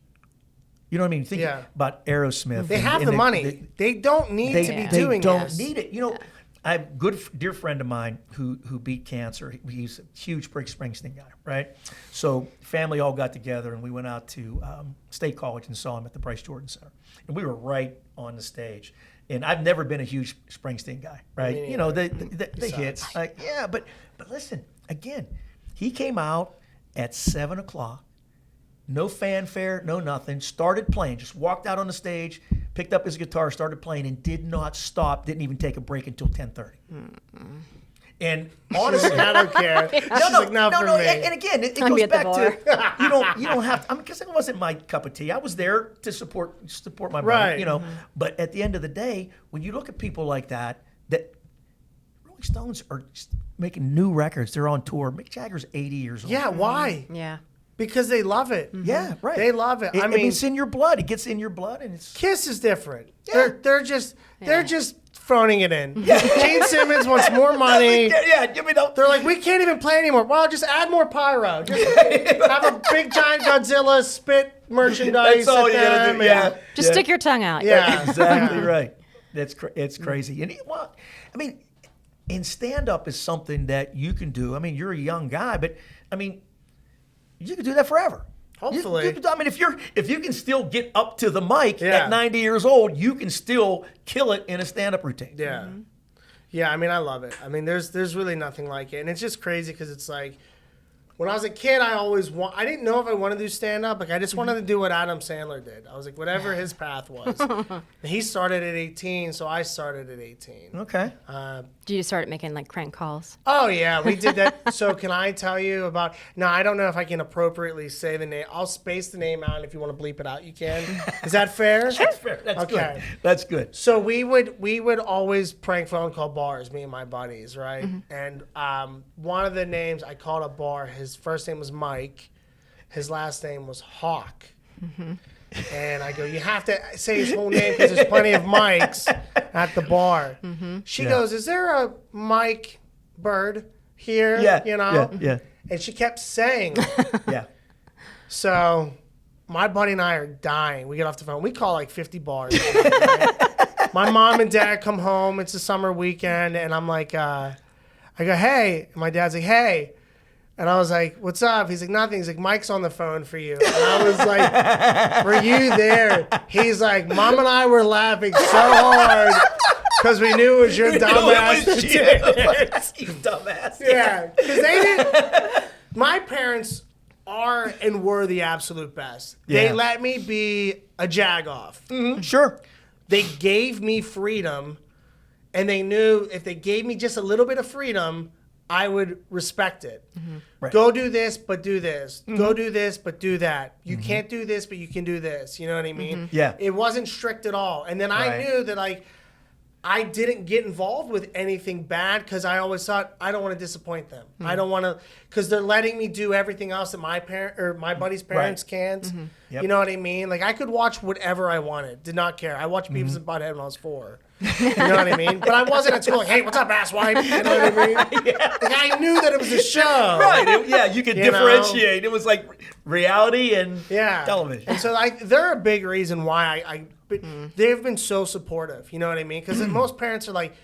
You know what I mean? Think Yeah. about Aerosmith. They and- have and the money. They don't need to be they doing don't this. need it. You know, I have a dear friend of mine who beat cancer. He's a huge Bruce Springsteen guy, right? So family all got together and we went out to State College and saw him at the Bryce Jordan Center. And we were right on the stage. And I've never been a huge Springsteen guy, right? Me You know, the sucks. hits. Yeah, but listen, again, he came out at 7 o'clock. No fanfare, no nothing. Started playing. Just walked out on the stage, picked up his guitar, started playing, and did not stop. Didn't even take a break until 10:30. And honestly, I don't care. She's like, not for me. And again, it I'll goes be at the back to you don't have. I mean, because it wasn't my cup of tea. I was there to support my brother, Right. you know. But at the end of the day, when you look at people like that Rolling Stones are just making new records. They're on tour. Mick Jagger's 80 years old. Yeah, why? Yeah. Because they love it. Yeah, right. They love it. I mean, mean, it's in your blood. It gets in your blood, and it's Kiss is different. Yeah. They're just phoning it in. Gene Simmons wants more money. yeah. Give me the. They're like, we can't even play anymore. Well, just add more pyro. Just have a big giant Godzilla spit merchandise. That's all at you gotta them do. and- Yeah, Just stick your tongue out. Yeah. exactly right. It's crazy. And well, I mean, and stand up is something that you can do. I mean, you're a young guy, but I mean, you can do that forever. Hopefully. I mean, if you can still get up to the mic Yeah. at 90 years old, you can still kill it in a stand-up routine. Yeah. Yeah, I mean, I love it. I mean, there's really nothing like it. And it's just crazy because it's like, when I was a kid, I didn't know if I wanted to do stand-up. Like, I just wanted to do what Adam Sandler did. I was like, whatever his path was. And he started at 18, so I started at 18. Okay. Did you start making like crank calls? Oh, yeah, we did that. So can I tell you about... No, I don't know if I can appropriately say the name. I'll space the name out. If you want to bleep it out, you can. Is that fair? That's fair. That's Okay. good. That's good. So we would always prank phone call bars, me and my buddies, right? And one of the names I called a bar, his first name was Mike, his last name was Hawk. And I go, you have to say his whole name because there's plenty of Mikes at the bar. She goes, is there a Mike Bird here? Yeah. You know? Yeah. And she kept saying, Yeah. so my buddy and I are dying. We get off the phone. We call like 50 bars. Right? My mom and dad come home. It's a summer weekend. And I'm like, I go, hey. And my dad's like, hey. And I was like, what's up? He's like, nothing. He's like, Mike's on the phone for you. And I was like, were you there? He's like, Mom and I were laughing so hard because we knew it was your dumbass. You dumbass. Yeah, because they didn't. My parents are and were the absolute best. Yeah. They let me be a jagoff. Mm-hmm. Sure. They gave me freedom, and they knew if they gave me just a little bit of freedom, I would respect it. Mm-hmm. Right. Go do this, but do this. Go do this, but do that. You can't do this, but you can do this. You know what I mean? Yeah. It wasn't strict at all. And then I knew that I didn't get involved with anything bad because I always thought I don't want to disappoint them. I don't want to, because they're letting me do everything else that my buddy's parents can't. Yep. You know what I mean? Like I could watch whatever I wanted. Did not care. I watched Beavis and Butthead when I was 4. You know what I mean? But I wasn't at school like, hey, what's up, asswipe? You know what I mean? Like I knew that it was a show. Right. You could differentiate. It was like reality and television. And so they're a big reason why they've been so supportive. You know what I mean? Because most parents are like,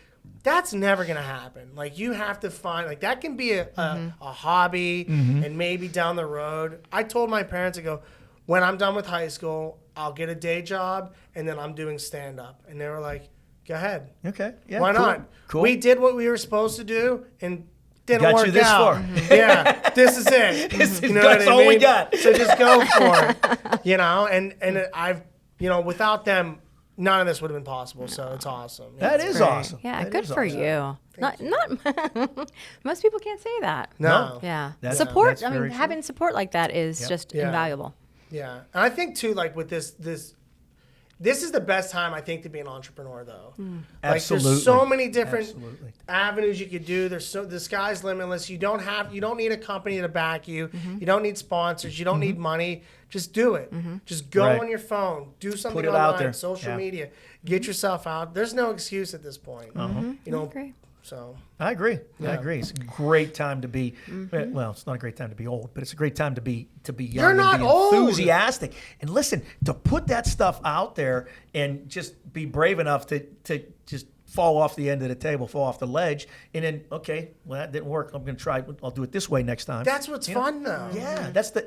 that's never going to happen. Like you have to find, like that can be a hobby and maybe down the road. I told my parents, I go, when I'm done with high school, I'll get a day job and then I'm doing stand-up. And they were like, go ahead. Okay. Yeah. Why not? Cool. We did what we were supposed to do and didn't got work you this out. far. Yeah, this is it. You know that's what I all mean? we got. So just go for it. You know, and I've, without them, none of this would have been possible. So it's awesome. That is awesome. Yeah, That good is for awesome. you. Not most people can't say that. No. Yeah. That's- Support. that's I mean, very true. having support like that is just Yeah. invaluable. Yeah, and I think too, like with this is the best time I think to be an entrepreneur, though. Like Absolutely. there's so many different Absolutely. avenues you could do. The sky's limitless. You don't need a company to back you. You don't need sponsors. You don't need money. Just do it. Just go Right. on your phone. Do something it online. out there. Social Yeah. media. Get yourself out. There's no excuse at this point. You know. Okay. So. I agree. Yeah. I agree. It's a great time to be. Well, it's not a great time to be old, but it's a great time to be young. You're not and be old. enthusiastic. And listen, to put that stuff out there and just be brave enough to just fall off the end of the table, fall off the ledge, and then that didn't work. I'm going to try. I'll do it this way next time. That's what's fun, though. Yeah, that's the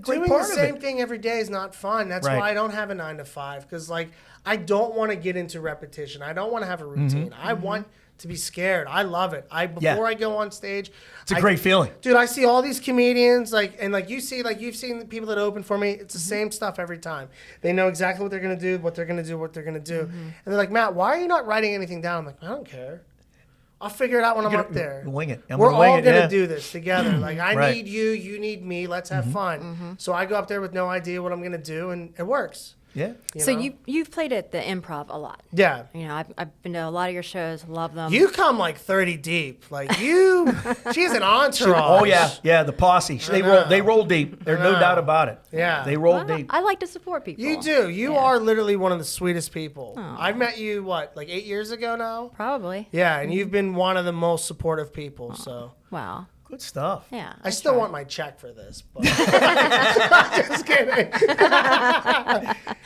great Doing part the of same it. thing every day is not fun. That's Right. why I don't have a 9 to 5, because I don't want to get into repetition. I don't want to have a routine. I want to be scared. I love it. Before I go on stage, It's a great feeling. dude. I see all these comedians you've seen the people that open for me. It's the same stuff every time. They know exactly what they're gonna do, what they're gonna do, and they're like, Matt, why are you not writing anything down? I'm like, I don't care. I'll figure it out when I'm up there. Wing it. We're all wing it, gonna do this together. Like I Right. need you, you need me. Let's have fun. So I go up there with no idea what I'm gonna do, and it works. Yeah. So know? you've played at the Improv a lot. Yeah. You know, I've been to a lot of your shows. Love them. You come like 30 deep. Like you, she's an entourage. Oh yeah, the posse. They roll deep. There's no doubt about it. Yeah. They roll Well, deep. I like to support people. You do. You Yeah. are literally one of the sweetest people. I've met you, like 8 years ago now? Probably. Yeah, and you've been one of the most supportive people. So Wow. Good stuff. Yeah. I still try. want my check for this. But just kidding.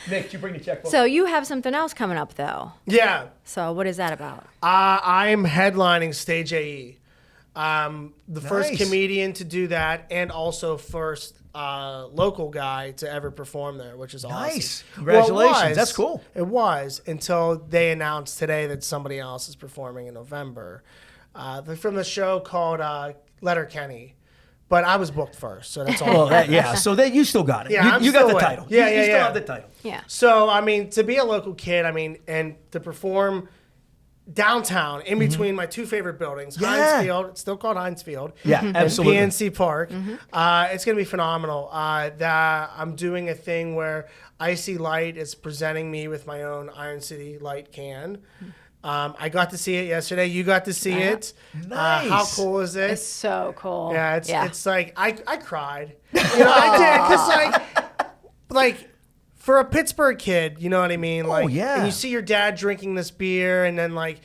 Nick, did you bring the checkbook? So you have something else coming up though. Yeah. So what is that about? I'm headlining Stage AE. The first Nice. comedian to do that, and also first local guy to ever perform there, which is awesome. Nice. Congratulations. Well, it was. That's cool. It was until they announced today that somebody else is performing in November. From the show called Letterkenny. But I was booked first, so that's all. Well, so you still got it. Yeah, you got still the in. title. Yeah, you yeah, still yeah. have the title. Yeah. So, I mean, to be a local kid, and to perform downtown in between my two favorite buildings, Yeah. Heinz Field, it's still called Heinz Field. Yeah, and absolutely. PNC Park. It's going to be phenomenal. I'm doing a thing where Icy Light is presenting me with my own Iron City Light can. I got to see it yesterday. You got to see it. Nice. How cool is it? It's so cool. Yeah, it's like I cried. You know, I did because like for a Pittsburgh kid, you know what I mean? Like, yeah. and you see your dad drinking this beer, and then like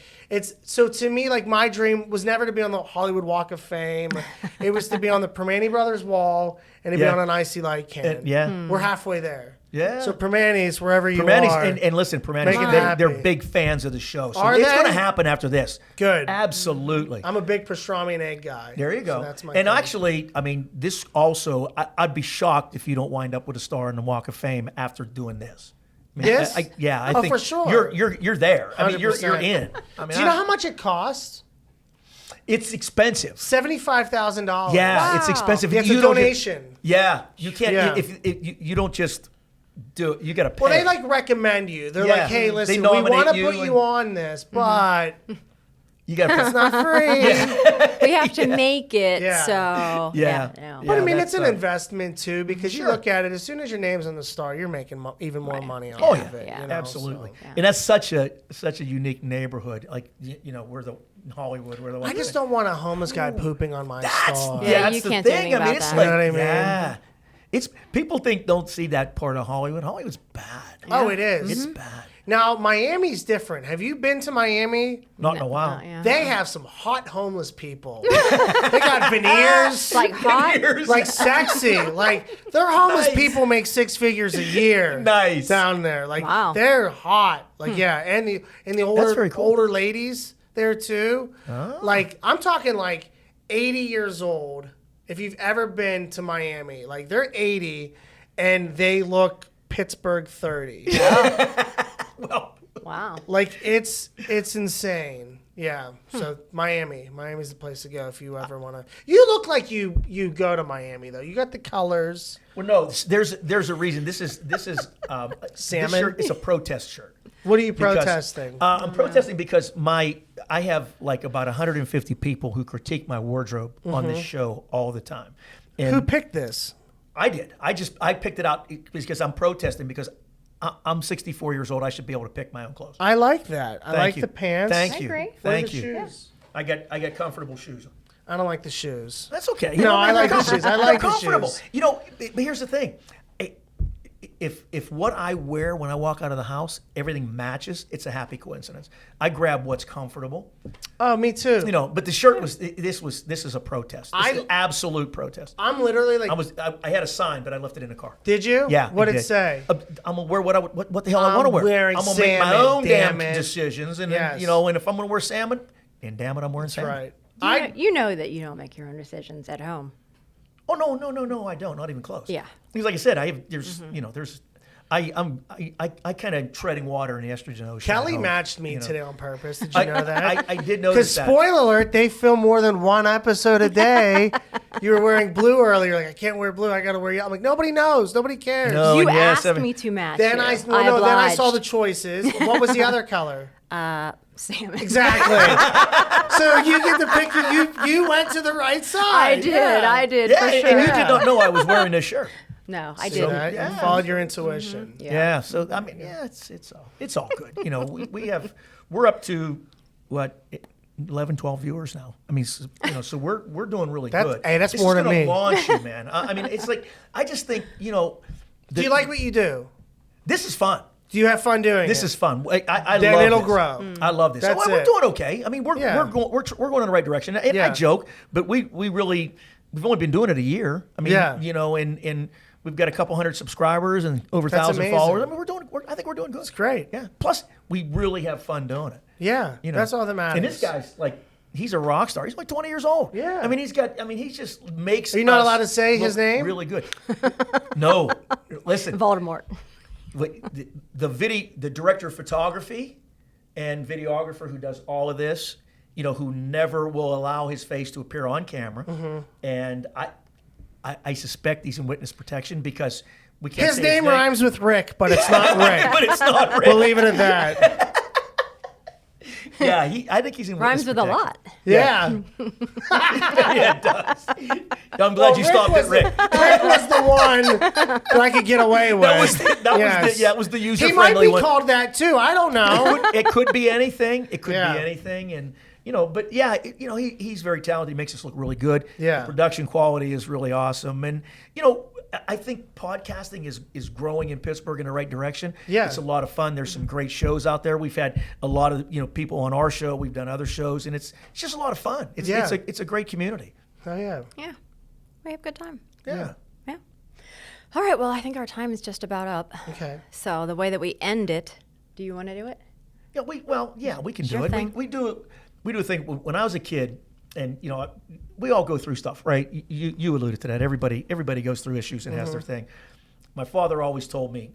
So to me, like, my dream was never to be on the Hollywood Walk of Fame. It was to be on the Permane Brothers wall and to be on an icy light can. We're halfway there. Yeah. So Permane's, wherever you are. And listen, Permane's, they're big fans of the show. So it's going to happen after this. Good. Absolutely. I'm a big pastrami and egg guy. There you go. So that's my and thing. actually, I mean, this also, I'd be shocked if you don't wind up with a star in the Walk of Fame after doing this. I mean, Yes? I think for sure. you're there. I mean, you're 100%. in. I mean, Do you know how much it costs? It's expensive. $75,000. Yeah, it's expensive. It's a donation. You can't. If you don't just do it, you got to pay. Well, they like recommend you. They're like, hey, listen, we want to put you on this, but you got to. It's not free. We have to make it. Yeah. So Yeah. But I mean, that's it's an investment too, because you look at it. As soon as your name's on the star, you're making even more money off of it. Yeah. You know, Absolutely. so. And that's such a unique neighborhood. Like we're the Hollywood. We're the. I just don't want a homeless guy pooping on my star. Yeah, that's you the can't do thing. anything I mean, about it's that. like, You know what I mean? yeah. It's people don't see that part of Hollywood. Hollywood's bad. Oh, it is. It's bad. Now, Miami's different. Have you been to Miami? Not in a while. Not yet. They have some hot homeless people. They got veneers. Like hot. Like sexy. Like their homeless Nice. people make 6 figures a year. Nice. Down there. Like Wow. they're hot. Like and the That's very cool. older ladies there too. Like I'm talking like 80 years old. If you've ever been to Miami, like they're 80 and they look Pittsburgh 30. Well, Wow. Like it's insane. Yeah. So Miami's the place to go if you ever want to. You look like you go to Miami though. You got the colors. well, no. There's a reason. This is Salmon? This shirt is a protest shirt. What are you Because, protesting? I'm protesting because I have like about 150 people who critique my wardrobe on this show all the time. And Who picked this? I did. I picked it out because I'm protesting because I'm 64 years old. I should be able to pick my own clothes. I like that. I Thank like you. the pants. Thank you. agree. What are Thank the you. shoes? I got comfortable shoes. I don't like the shoes. That's okay. No, I like the shoes. I like They're the comfortable. shoes. You know, but here's the thing. If what I wear when I walk out of the house, everything matches, it's a happy coincidence. I grab what's comfortable. Oh, me too. You know, but the shirt this is a protest. This is an absolute protest. I'm literally like. I had a sign, but I left it in the car. Did you? Yeah. What I did it say? I'm gonna wear what the hell I want to wear. wearing I'm gonna make my salmon, own damn damn it. decisions, and Yes. then, you know, and if I'm gonna wear salmon, then damn it, I'm wearing salmon. Right. You know that you don't make your own decisions at home. Oh no, I don't. Not even close. Yeah. Because like I said, I kind of treading water in the estrogen ocean. Kelly at home, matched me you know. today on purpose. Did you know that? I did Because notice that. spoiler alert, they film more than one episode a day. You were wearing blue earlier. Like, I can't wear blue. I got to wear yellow. I'm like, nobody knows. Nobody cares. No. Oh, You and yes, asked me to match. Then you. I obliged. saw the choices. What was the other color? salmon. Exactly. So you get the picture. You went to the right side. I did. Yeah, For and sure. you did not know I was wearing this shirt. No, I So didn't. that, Yeah. you followed your intuition. Yeah. So I mean, it's all good. You know, we're up to what 11, 12 viewers now. I mean, so we're doing really good. Hey, that's this more is than gonna me. launch you, man. I mean, it's like I just think Do you like what you do? this is fun. Do you have fun doing This it? is fun. I Then love it'll this. grow. I love this. That's So we're it. doing okay. I mean, we're Yeah. going in the right direction. And I Yeah. joke, but we've only been doing it a year. I mean, Yeah. and we've got a couple hundred subscribers and over That's 1,000 amazing. followers. I mean, I think we're doing good. It's great. Yeah. Plus, we really have fun doing it. Yeah, You know, that's all that matters. And this guy's like, he's a rock star. He's like 20 years old. Yeah. I mean, he just makes. Are you not us allowed to say his look name? Really good. No, listen. Voldemort. The director of photography and videographer who does all of this, who never will allow his face to appear on camera, and I suspect he's in witness protection because we can't. His say name rhymes with Rick, but it's not Rick. but it's not Rick. We'll leave it at that. Yeah, I think he's in Rhymes witness with a protection. lot. Yeah. Yeah, it does. I'm glad you stopped at Rick. Rick was the one that I could get away with. It was the He user might friendly be one. called that too. I don't know. It could be anything. It could Yeah. be anything, and but yeah, he's very talented. He makes us look really good. Yeah. The production quality is really awesome, and I think podcasting is growing in Pittsburgh in the right direction. Yeah. It's a lot of fun. There's some great shows out there. We've had a lot of people on our show. We've done other shows, and it's just a lot of fun. It's a great community. Oh yeah. Yeah. We have a good time. Yeah. Yeah. All right. Well, I think our time is just about up. Okay. So the way that we end it, do you want to do it? Yeah. We can Sure do it. thing. We do a thing. When I was a kid, and we all go through stuff, right? You alluded to that. Everybody goes through issues and has their thing. My father always told me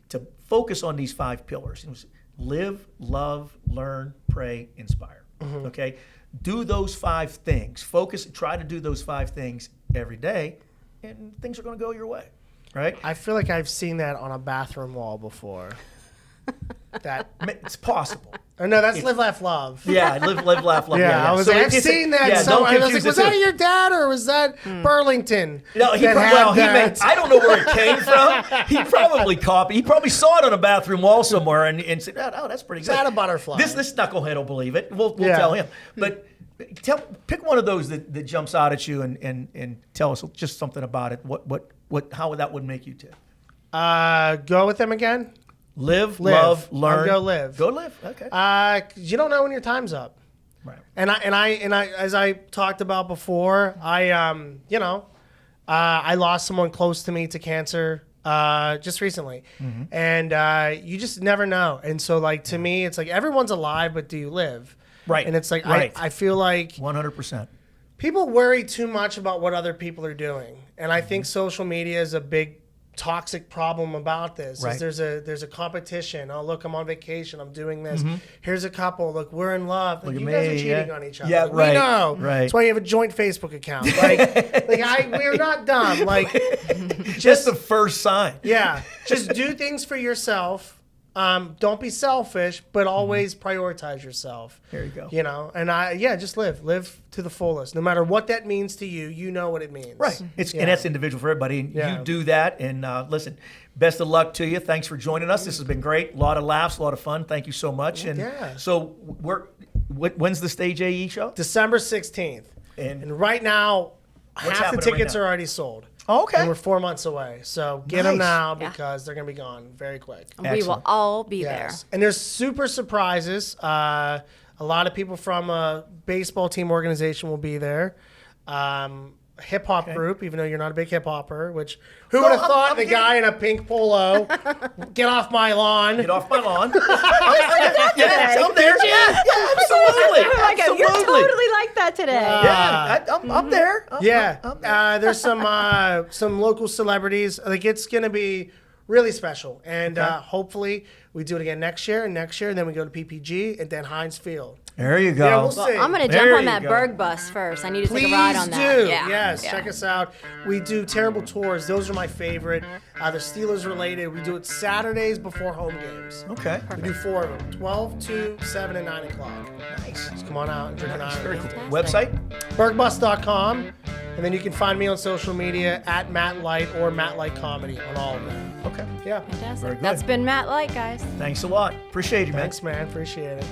to focus on these 5 pillars. It was live, love, learn, pray, inspire. Okay, do those 5 things. Focus. Try to do those 5 things every day, and things are going to go your way, right? I feel like I've seen that on a bathroom wall before. It's possible. Or no, that's live, laugh, love. Yeah, live, laugh, love. Yeah, I was like, I've seen that. Yeah, So I was confuse like, was the that two. your dad or was that Burlington? No, I don't know where it came from. He probably copied. He probably saw it on a bathroom wall somewhere and said, "Oh, that's pretty good." Is that a butterfly? This knucklehead will believe it. We'll tell him. But pick one of those that jumps out at you and tell us just something about it. How that would make you tick. Go with them again. Live, love, learn. I'll go live. Go live. Okay. 'Cause you don't know when your time's up. Right. And I, as I talked about before, I lost someone close to me to cancer just recently, and you just never know. And so, like to me, it's like everyone's alive, but do you live? Right. And it's like Right. I feel like 100%. people worry too much about what other people are doing, and I think social media is a big toxic problem about this. Right. Is there's a competition. Oh, look, I'm on vacation. I'm doing this. Here's a couple. Look, we're in love. Like, Look you at guys are me, cheating yeah. on each other. Yeah, Like, right, we know. right. That's why you have a joint Facebook account. We're not dumb. Like, Just the first sign. yeah, just do things for yourself. Don't be selfish, but always prioritize yourself. There you go. And just live to the fullest. No matter what that means to you, you know what it means. Right. And that's individual for everybody. And you do that. And listen, best of luck to you. Thanks for joining us. This has been great. A lot of laughs, a lot of fun. Thank you so much. And so when's the Stage AE show? December 16th. And right now, half the happening right tickets now? are already sold. Oh, okay. And we're 4 months away. So get them Nice. now Yeah. because they're going to be gone very quick. We will Excellent. all be there. And there's super surprises. A lot of people from a baseball team organization will be there. Hip hop group, even though you're not a big hip hopper, which who would have thought the guy in a pink polo, get off my lawn. Get off my lawn. Yes, I'm there. Yeah, absolutely. Oh my God, you're totally like that today. Yeah, I'm there. There's some local celebrities. Like it's gonna be really special, and hopefully we do it again next year, and then we go to PPG and then Heinz Field. There you go. Yeah, we'll see. I'm going to There jump on you that go. Burgh Bus first. I need to Please take a ride on do. that. Yeah. Yes, Yeah. check us out. We do terrible tours. Those are my favorite. The Steelers related. We do it Saturdays before home games. Okay. We do 4 of them, 12, 2, 7, and 9 o'clock. Nice. Just come on out and drink an Very Irish. cool. Website? Burghbus.com. And then you can find me on social media at Matt Light or Matt Light Comedy on all of them. Okay. Yeah. Fantastic. Very good. That's been Matt Light, guys. Thanks a lot. Appreciate you, man. Thanks, man. Appreciate it.